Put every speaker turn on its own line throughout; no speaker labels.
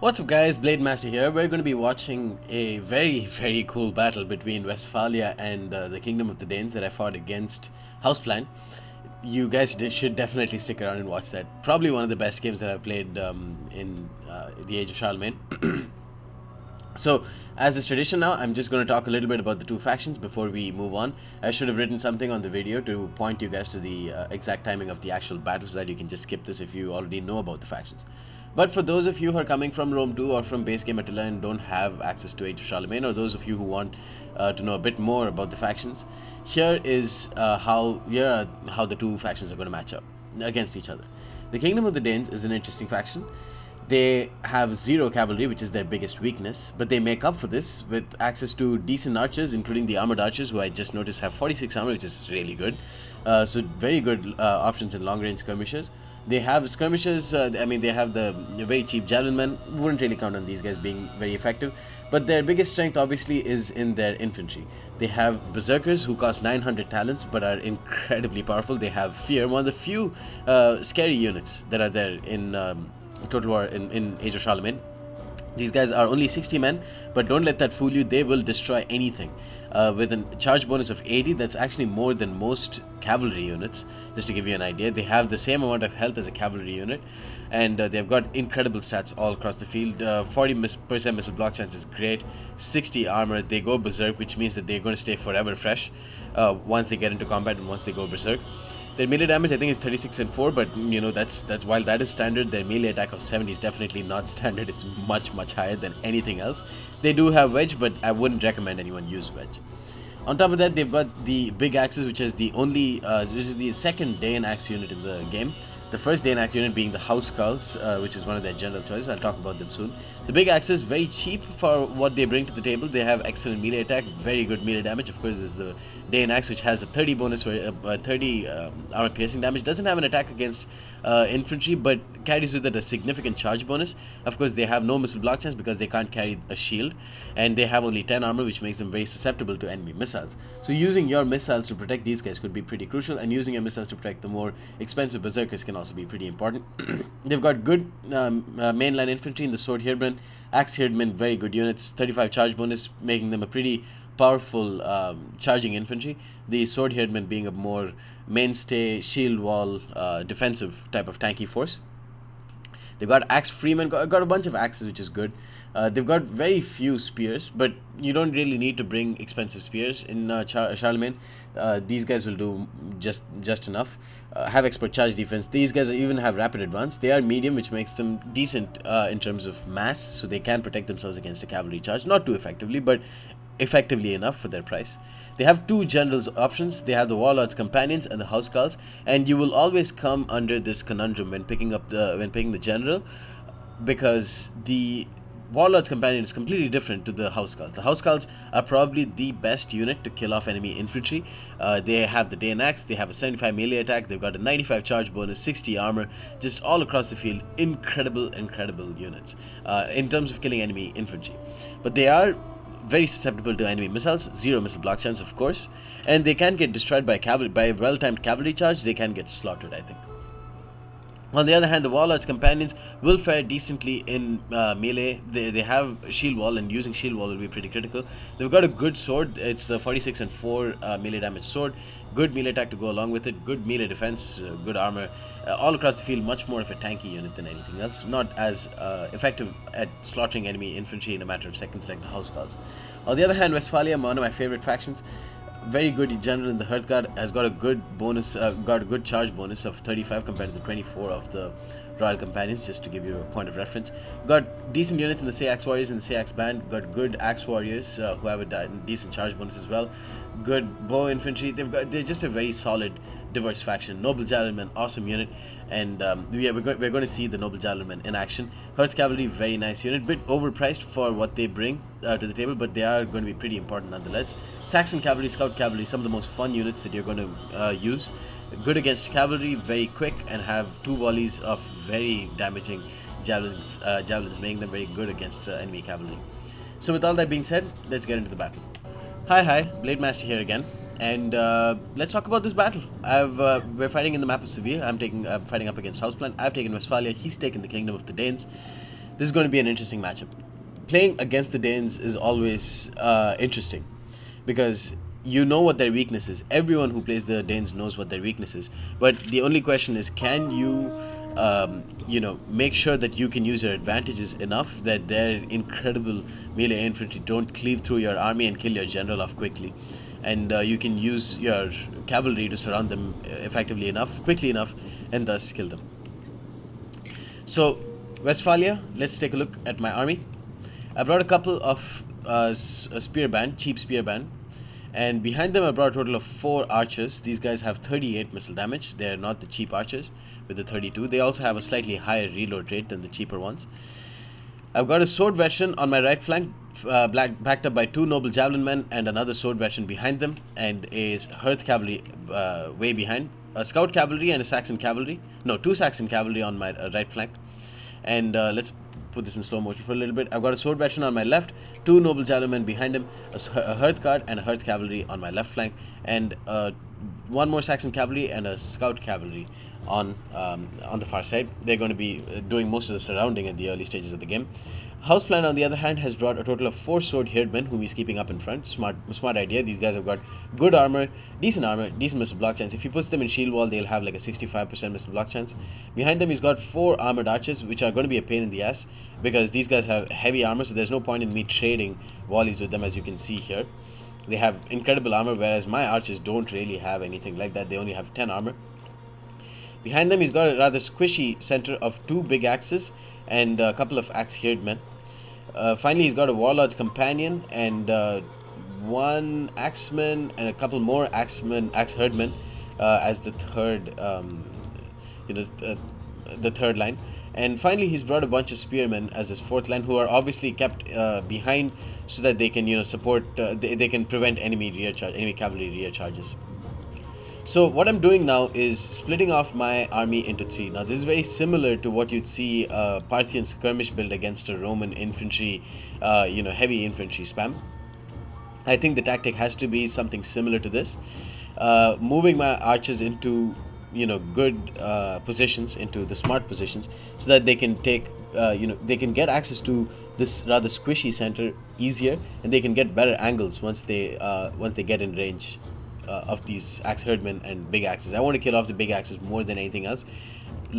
What's up guys, Blade Master here. We're going to be watching a very cool battle between Westphalia and the Kingdom of the Danes that I fought against Houseplan. You guys should definitely stick around and watch that. Probably one of the best games that I've played in the Age of Charlemagne. So, as is tradition now, I'm just going to talk a little bit about the two factions before we move on. I should have written something on the video to point you guys to the exact timing of the actual battle so that you can just skip this if you already know about the factions. But for those of you who are coming from Rome 2 or from base game Attila and don't have access to Age of Charlemagne, or those of you who want to know a bit more about the factions, here are how the two factions are going to match up against each other. The Kingdom of the Danes is an interesting faction. They have zero cavalry, which is their biggest weakness, but they make up for this with access to decent archers, including the armored archers, who I just noticed have 46 armor, which is really good. So very good options in long-range skirmishers. They have skirmishers, they have the very cheap javelin men. Wouldn't really count on these guys being very effective. But their biggest strength obviously is in their infantry. They have berserkers who cost 900 talents but are incredibly powerful. They have fear, one of the few scary units that are there in Total War in Age of Charlemagne. These guys are only 60 men, but don't let that fool you. They will destroy anything. With a charge bonus of 80, that's actually more than most cavalry units. Just to give you an idea, they have the same amount of health as a cavalry unit, and they've got incredible stats all across the field. 40% missile block chance is great. 60 armor. They go berserk, which means that they're going to stay forever fresh once they get into combat and once they go berserk. Their melee damage, I think, is 36 and 4, but you know that's while that is standard, their melee attack of 70 is definitely not standard. It's much higher than anything else. They do have wedge, but I wouldn't recommend anyone use wedge. On top of that, they've got the big axes, which is the second Dane axe unit in the game. The first Dane axe unit being the Housecarls, which is one of their general choices. I'll talk about them soon. The big axes, very cheap for what they bring to the table. They have excellent melee attack, very good melee damage. Of course, there's the Dane axe, which has a 30 bonus for 30 armor piercing damage. Doesn't have an attack against infantry, but carries with it a significant charge bonus. Of course, they have no missile block chance because they can't carry a shield, and they have only 10 armor, which makes them very susceptible to enemy missiles. So using your missiles to protect these guys could be pretty crucial, and using your missiles to protect the more expensive berserkers can also be pretty important. They've got good mainline infantry in the sword herdmen, axe herdmen, very good units. 35 charge bonus, making them a pretty powerful charging infantry. The sword herdmen being a more mainstay shield wall defensive type of tanky force. They've got axe freemen, got a bunch of axes, which is good. They've got very few spears, but you don't really need to bring expensive spears in Charlemagne. These guys will do just enough. Have expert charge defense. These guys even have rapid advance. They are medium, which makes them decent in terms of mass, so they can protect themselves against a cavalry charge. Not too effectively, but effectively enough for their price. They have two generals options. They have the Warlord's Companions and the Housecarls, and you will always come under this conundrum when picking the general, because the Warlord's Companion is completely different to the Housecarls. The Housecarls are probably the best unit to kill off enemy infantry. They have the Dane axe, they have a 75 melee attack, they've got a 95 charge bonus, 60 armor, just all across the field. Incredible units in terms of killing enemy infantry. But they are very susceptible to enemy missiles, zero missile block chance, of course, and they can get destroyed by a well-timed cavalry charge. They can get slaughtered, I think. On the other hand, the Warlord's Companions will fare decently in melee. They have shield wall, and using shield wall will be pretty critical. They've got a good sword. It's the 46 and 4 melee damage sword. Good melee attack to go along with it. Good melee defense, good armor. All across the field, much more of a tanky unit than anything else. Not as effective at slaughtering enemy infantry in a matter of seconds like the Housecarls. On the other hand, Westphalia, one of my favorite factions. Very good general in the Herdguard, has got a good bonus, got a good charge bonus of 35 compared to the 24 of the Royal Companions, just to give you a point of reference. Got decent units in the Axe Warriors and the Axe Band. Got good Axe Warriors who have a decent charge bonus as well. Good bow infantry. They're just a very solid, diverse faction. Noble Javelin, awesome unit, and we're going to see the Noble Javelin in action. Hearth Cavalry, very nice unit, bit overpriced for what they bring to the table, but they are going to be pretty important nonetheless. Saxon Cavalry, Scout Cavalry, some of the most fun units that you're going to use. Good against cavalry, very quick, and have two volleys of very damaging javelins, making them very good against enemy cavalry. So with all that being said, let's get into the battle. Hi, Blade Master here again. And let's talk about this battle. We're fighting in the map of Seville. I'm fighting up against Houseplan. I've taken Westphalia. He's taken the Kingdom of the Danes. This is going to be an interesting matchup. Playing against the Danes is always interesting because you know what their weakness is. Everyone who plays the Danes knows what their weakness is. But the only question is, can you, make sure that you can use your advantages enough that their incredible melee infantry don't cleave through your army and kill your general off quickly, and you can use your cavalry to surround them effectively enough, quickly enough, and thus kill them. So, Westphalia, let's take a look at my army. I brought a couple of spear band, cheap spear band, and behind them I brought a total of 4 archers. These guys have 38 missile damage. They're not the cheap archers with the 32. They also have a slightly higher reload rate than the cheaper ones. I've got a sword veteran on my right flank, backed up by 2 noble javelin men and another sword veteran behind them, and a Hearth cavalry way behind. A scout cavalry and a Saxon cavalry. No, 2 Saxon cavalry on my right flank. And let's put this in slow motion for a little bit. I've got a sword veteran on my left, 2 noble gentlemen behind him, a Hearth guard and a Hearth cavalry on my left flank, and 1 more Saxon cavalry and a scout cavalry on the far side. They're going to be doing most of the surrounding at the early stages of the game. Houseplan, on the other hand, has brought a total of 4 sword-haired men whom he's keeping up in front. Smart idea. These guys have got good armor, decent missile block chance. If he puts them in shield wall, they'll have like a 65% missile block chance. Behind them, he's got 4 armored archers, which are going to be a pain in the ass because these guys have heavy armor, so there's no point in me trading volleys with them, as you can see here. They have incredible armor, whereas my archers don't really have anything like that. They only have 10 armor. Behind them, he's got a rather squishy center of 2 big axes and a couple of axe-haired men. Finally, he's got a warlord's companion and 1 axeman and a couple more axe-haired men as the third, the third line. And finally, he's brought a bunch of spearmen as his 4th line, who are obviously kept behind so that they can, support. They can prevent enemy cavalry rear charges. So what I'm doing now is splitting off my army into 3. Now this is very similar to what you'd see a Parthian skirmish build against a Roman infantry, heavy infantry spam. I think the tactic has to be something similar to this. Moving my archers into, good positions, into the smart positions, so that they can take, they can get access to this rather squishy center easier, and they can get better angles once they get in range of these axe herdmen and big axes. I want to kill off the big axes more than anything else.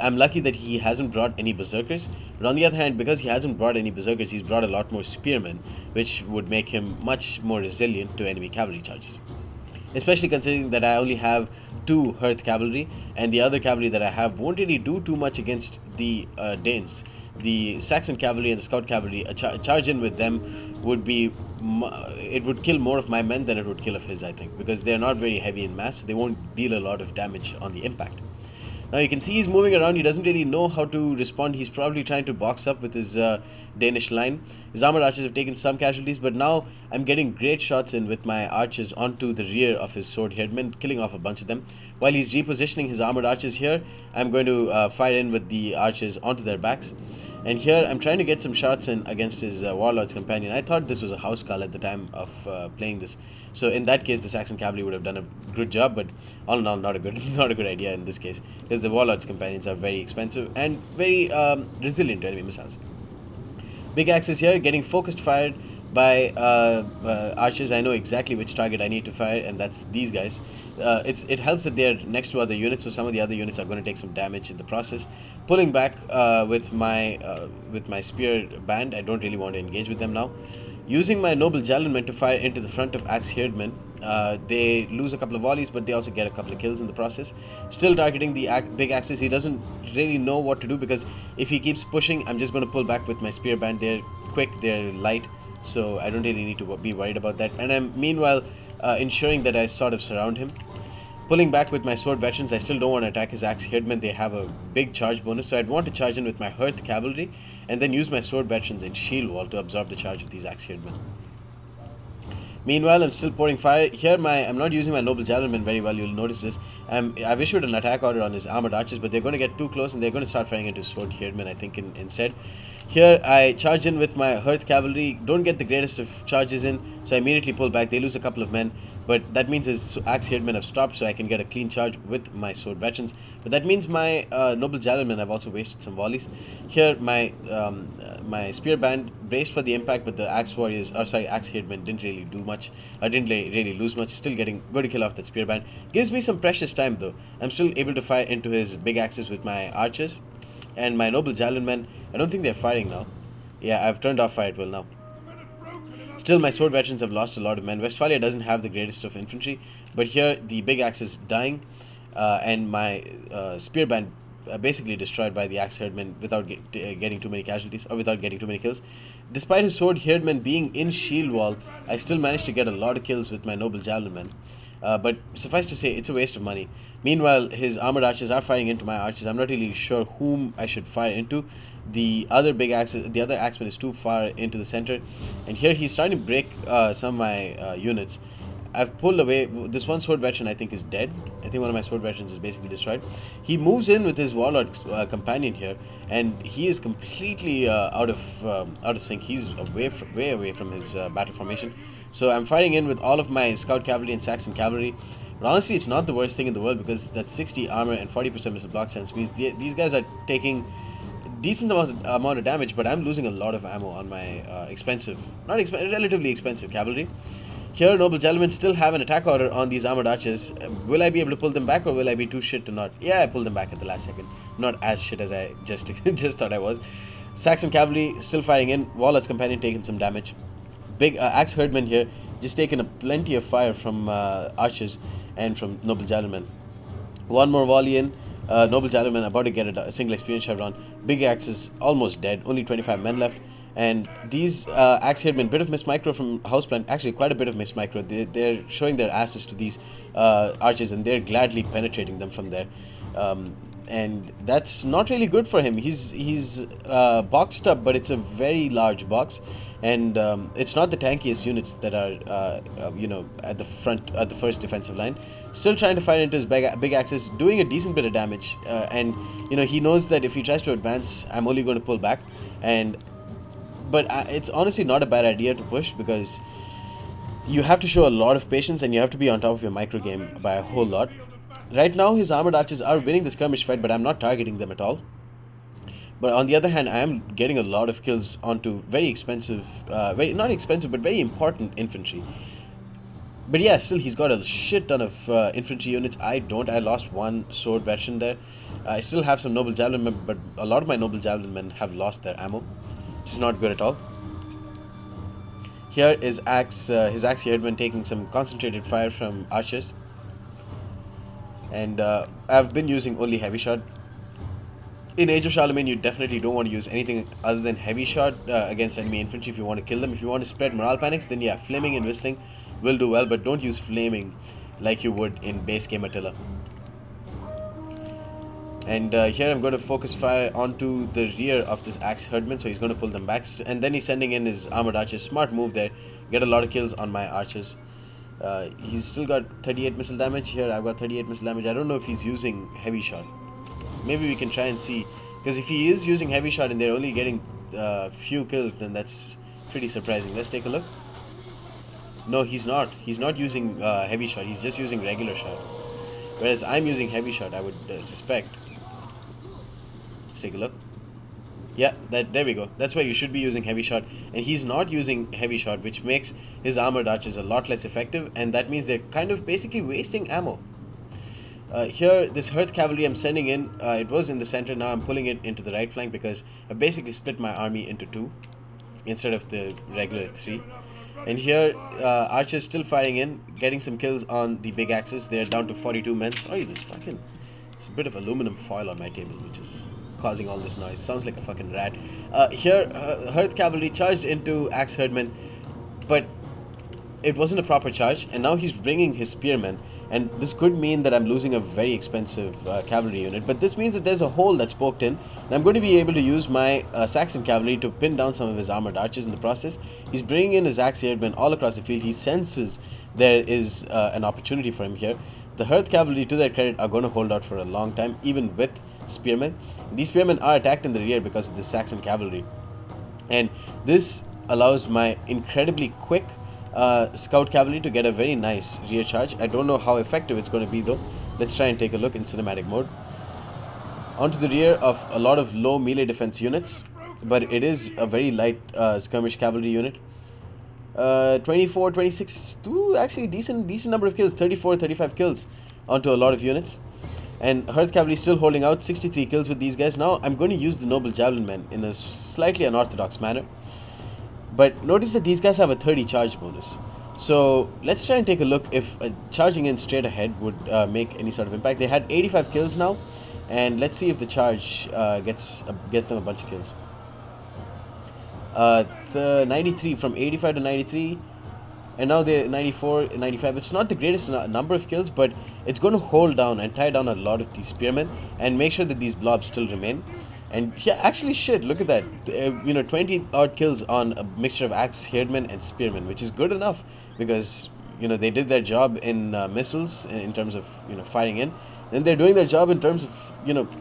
I'm lucky that he hasn't brought any berserkers, but on the other hand, because he hasn't brought any berserkers, he's brought a lot more spearmen, which would make him much more resilient to enemy cavalry charges. Especially considering that I only have 2 Hearth cavalry, and the other cavalry that I have won't really do too much against the Danes. The Saxon cavalry and the scout cavalry, a charge in with them would be, it would kill more of my men than it would kill of his, I think, because they're not very heavy in mass, so they won't deal a lot of damage on the impact. Now you can see he's moving around. He doesn't really know how to respond. He's probably trying to box up with his Danish line. His armored archers have taken some casualties, but now I'm getting great shots in with my archers onto the rear of his sword-haired men, killing off a bunch of them. While he's repositioning his armored archers here, I'm going to fire in with the archers onto their backs. And here I'm trying to get some shots in against his warlord's companion. I thought this was a house call at the time of playing this, so in that case the Saxon cavalry would have done a good job, but all in all not a good idea in this case, because the warlord's companions are very expensive and very resilient to enemy missiles. Big axes here getting focused fired by archers. I know exactly which target I need to fire, and that's these guys. It helps that they're next to other units, so some of the other units are going to take some damage in the process. Pulling back with my spear band, I don't really want to engage with them now. Using my noble javelin to fire into the front of axe-haired men. They lose a couple of volleys, but they also get a couple of kills in the process. Still targeting the big axes. He doesn't really know what to do, because if he keeps pushing, I'm just going to pull back with my spear band. They're quick, they're light, so I don't really need to be worried about that. And I'm meanwhile ensuring that I sort of surround him. Pulling back with my sword veterans. I still don't want to attack his axe-haired men. They have a big charge bonus, so I'd want to charge in with my Hearth cavalry and then use my sword veterans in shield wall to absorb the charge of these axe-haired men. Meanwhile, I'm still pouring fire. Here, I'm not using my noble javelin very well. You'll notice this. I've issued an attack order on his armored archers, but they're going to get too close and they're going to start firing into sword herdmen, I think, instead. Here, I charge in with my Hearth Cavalry. Don't get the greatest of charges in, so I immediately pull back. They lose a couple of men, but that means his axe herdmen have stopped, so I can get a clean charge with my sword veterans. But that means my noble javelin have also wasted some volleys. Here, my spear band braced for the impact, but the axe warriors, or sorry, axe herdmen didn't really do much. I didn't really lose much. Still getting good kill off that spear band. Gives me some precious time though. I'm still able to fire into his big axes with my archers, and my noble javelin men. I don't think they're firing now. Yeah, I've turned off fire at will now. Still, my sword veterans have lost a lot of men. Westphalia doesn't have the greatest of infantry, but here the big axe is dying, and my spear band basically destroyed by the axe herdman without getting too many casualties or without getting too many kills. Despite his sword herdman being in shield wall, I still managed to get a lot of kills with my noble javelin men. But suffice to say, it's a waste of money. Meanwhile, his armored archers are firing into my archers. I'm not really sure whom I should fire into. The other axeman is too far into the center, and here he's trying to break some of my units. I've pulled away. This one sword veteran I think is dead. I think one of my sword veterans is basically destroyed. He moves in with his warlord companion here, and he is completely out of sync. He's way away from his battle formation. So I'm fighting in with all of my scout cavalry and Saxon cavalry. But honestly, it's not the worst thing in the world, because that 60 armor and 40% missile block chance means these guys are taking decent amount of damage, but I'm losing a lot of ammo on my relatively expensive cavalry. Here, noble gentlemen still have an attack order on these armored archers. Will I be able to pull them back, or will I be too shit to not? Yeah, I pulled them back at the last second. Not as shit as I just thought I was. Saxon cavalry still firing in. Warlord's companion taking some damage. Big axe herdman here just taking plenty of fire from archers and from noble gentlemen. One more volley in. Noble gentleman about to get a single experience chevron. Big axe is almost dead. Only 25 men left. And these axe herdmen, bit of miss micro from Houseplant, actually quite a bit of miss micro. They're showing their asses to these archers, and they're gladly penetrating them from there. And that's not really good for him. He's boxed up, but it's a very large box, and it's not the tankiest units that are at the front, at the first defensive line. Still trying to fight into his big axes, doing a decent bit of damage, and he knows that if he tries to advance, I'm only going to pull back, but it's honestly not a bad idea to push, because you have to show a lot of patience and you have to be on top of your micro game by a whole lot. Right now, his armored archers are winning the skirmish fight, but I'm not targeting them at all. But on the other hand, I am getting a lot of kills onto very expensive, not expensive, but very important infantry. But yeah, still, he's got a shit ton of infantry units. I don't. I lost one sword veteran there. I still have some noble javelin men, but a lot of my noble javelin men have lost their ammo. Which is not good at all. Here is his axe herdman taking some concentrated fire from archers. And I've been using only heavy shot. In Age of Charlemagne, you definitely don't want to use anything other than heavy shot against enemy infantry if you want to kill them. If you want to spread morale panics, then yeah, flaming and whistling will do well, but don't use flaming like you would in base game Attila. And here I'm going to focus fire onto the rear of this axe herdman, so he's going to pull them back. And then he's sending in his armored archers. Smart move there. Get a lot of kills on my archers. He's still got 38 missile damage. Here I've got 38 missile damage. I don't know if he's using heavy shot. Maybe we can try and see. Because if he is using heavy shot and they're only getting few kills, then that's pretty surprising. Let's take a look. No, he's not. He's not using heavy shot. He's just using regular shot. Whereas I'm using heavy shot, I would suspect. Let's take a look. Yeah, there we go. That's why you should be using heavy shot. And he's not using heavy shot, which makes his armored archers a lot less effective. And that means they're kind of basically wasting ammo. Here, this Hearth Cavalry I'm sending in, it was in the center. Now I'm pulling it into the right flank because I basically split my army into two instead of the regular three. And here, archers still firing in, getting some kills on the big axes. They're down to 42 men. Sorry, it's a bit of aluminum foil on my table, which is causing all this noise. Sounds like a fucking rat. Here, Hearth Cavalry charged into axe herdmen, but it wasn't a proper charge, and now he's bringing his spearmen, and this could mean that I'm losing a very expensive cavalry unit, but this means that there's a hole that's poked in, and I'm going to be able to use my Saxon cavalry to pin down some of his armored archers in the process. He's bringing in his axe herdmen all across the field. He senses there is an opportunity for him here. The Hearth cavalry, to their credit, are going to hold out for a long time, even with spearmen. These spearmen are attacked in the rear because of the Saxon cavalry, and this allows my incredibly quick scout cavalry to get a very nice rear charge. I don't know how effective it's going to be though. Let's try and take a look in cinematic mode. Onto the rear of a lot of low melee defense units, but it is a very light skirmish cavalry unit. 24, 26, actually decent number of kills, 34, 35 kills onto a lot of units. And Hearth cavalry still holding out, 63 kills with these guys. Now I'm going to use the noble javelin men in a slightly unorthodox manner. But notice that these guys have a 30 charge bonus. So let's try and take a look if charging in straight ahead would make any sort of impact. They had 85 kills now, and let's see if the charge gets them a bunch of kills. The 93, from 85 to 93, and now they're 94, 95. It's not the greatest number of kills, but it's going to hold down and tie down a lot of these spearmen and make sure that these blobs still remain. And yeah, actually shit, look at that. 20 odd kills on a mixture of axe herdmen and spearmen, which is good enough because they did their job in missiles in terms of firing in. Then they're doing their job in terms of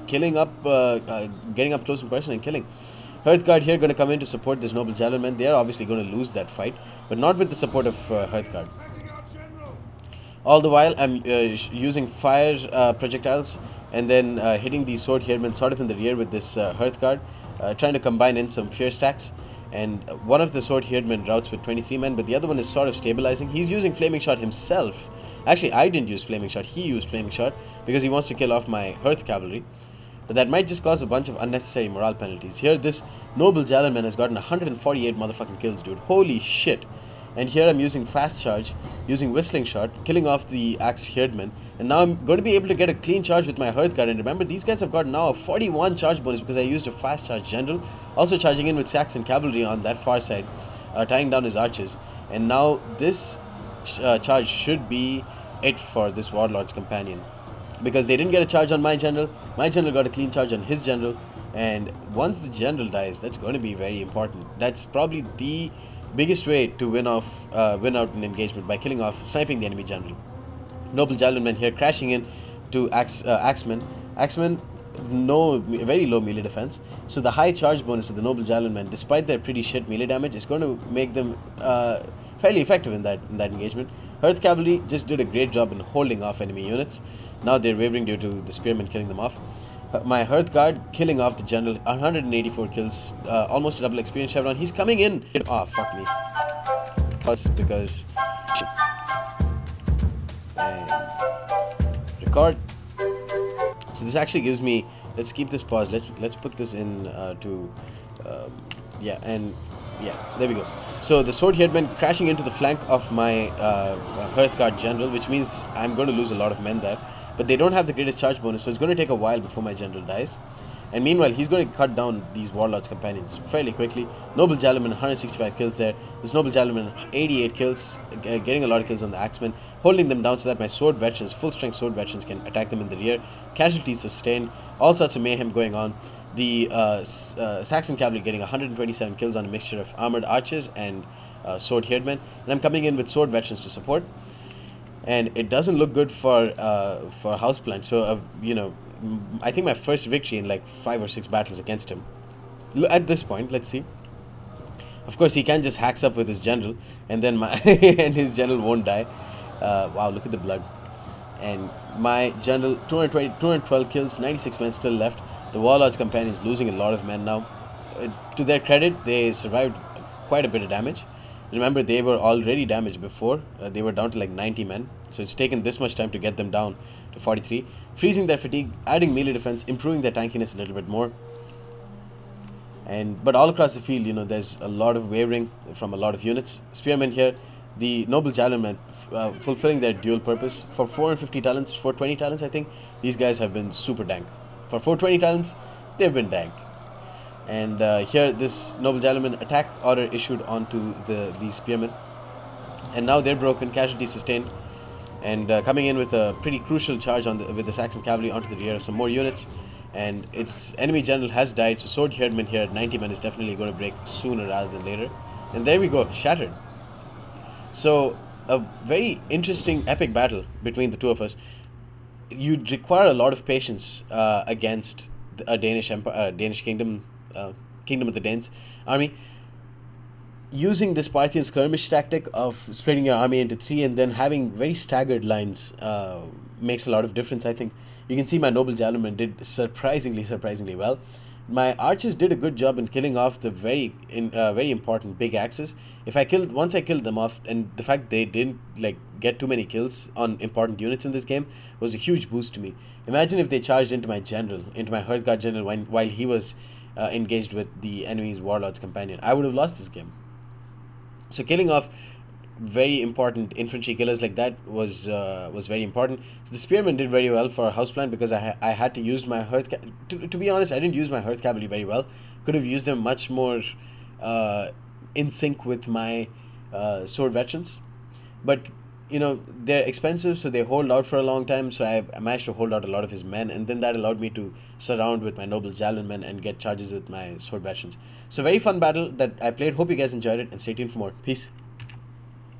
killing up, getting up close in person and killing. Hearthguard here going to come in to support this noble javelin. They are obviously going to lose that fight, but not with the support of Hearthguard. All the while, I'm using fire projectiles and then hitting the sword herdmen sort of in the rear with this Hearthguard, trying to combine in some fear stacks. And one of the sword herdmen routs with 23 men, but the other one is sort of stabilizing. He's using flaming shot himself. Actually, I didn't use flaming shot. He used flaming shot because he wants to kill off my Hearth cavalry. But that might just cause a bunch of unnecessary morale penalties. Here, this noble javelin has gotten 148 motherfucking kills, dude. Holy shit. And here I'm using fast charge, using whistling shot, killing off the axe herdman. And now I'm going to be able to get a clean charge with my Hearthguard. And remember, these guys have got now a 41 charge bonus because I used a fast charge general. Also charging in with Saxon cavalry on that far side, tying down his archers. And now this charge should be it for this warlord's companion, because they didn't get a charge on my general. My general got a clean charge on his general, and once the general dies, that's going to be very important. That's probably the biggest way to win out an engagement, by killing off, sniping the enemy general. Noble javelin men here crashing in to axemen. Axemen, very low melee defense, so the high charge bonus of the noble javelin men, despite their pretty shit melee damage, is going to make them fairly effective in that engagement. Hearth cavalry just did a great job in holding off enemy units. Now they're wavering due to the spearmen killing them off. My Hearthguard killing off the general, 184 kills, almost a double experience chevron. He's coming in. Oh, fuck me. Because and record. So this actually gives me. Let's keep this pause. Let's put this in there we go. So the sword herdmen crashing into the flank of my Hearthguard general, which means I'm going to lose a lot of men there. But they don't have the greatest charge bonus, so it's going to take a while before my general dies. And meanwhile, he's going to cut down these warlords' companions fairly quickly. Noble Javelin, 165 kills there. This Noble Javelin, 88 kills, getting a lot of kills on the Axemen, holding them down so that my sword veterans, full-strength sword veterans, can attack them in the rear. Casualties sustained, all sorts of mayhem going on. The Saxon cavalry getting 127 kills on a mixture of armored archers and sword herdmen. And I'm coming in with sword veterans to support. And it doesn't look good for Houseplant. So, I think my first victory in like 5 or 6 battles against him. At this point, let's see. Of course, he can just hacks up with his general, and then and his general won't die. Wow, look at the blood. And my general, 212 kills, 96 men still left. The Warlord's companions losing a lot of men now. To their credit, they survived quite a bit of damage. Remember, they were already damaged before. They were down to like 90 men. So it's taken this much time to get them down to 43. Freezing their fatigue, adding melee defense, improving their tankiness a little bit more. But all across the field, there's a lot of wavering from a lot of units. Spearmen here, the Noble Javelin fulfilling their dual purpose. For 450 talents, 420 talents, I think, these guys have been super dank. For 420 talents, they've been dank. And here, this Noble Javelin attack order issued onto these spearmen. and now they're broken, casualties sustained, and coming in with a pretty crucial charge with the Saxon cavalry onto the rear of some more units. And its enemy general has died, so Sword Herdman here at 90 men is definitely going to break sooner rather than later. And there we go, shattered. So, a very interesting, epic battle between the two of us. You'd require a lot of patience against a Danish empire, Danish kingdom, kingdom of the Danes army. Using this Parthian skirmish tactic of splitting your army into three and then having very staggered lines makes a lot of difference, I think. You can see my noble gentleman did surprisingly well. My archers did a good job in killing off the very important big axes. Once I killed them off, and the fact they didn't get too many kills on important units in this game was a huge boost to me. Imagine if they charged into my Hearthguard general while he was engaged with the enemy's warlord's companion. I would have lost this game. So killing off very important infantry killers like that was very important. So the spearmen did very well for Houseplan because I had to use my to be honest, I didn't use my Hearth cavalry very well. Could have used them much more in sync with my sword veterans, but they're expensive, so they hold out for a long time. So I managed to hold out a lot of his men, and then that allowed me to surround with my noble javelin men and get charges with my sword veterans. So very fun battle that I played. Hope you guys enjoyed it, and stay tuned for more. Peace.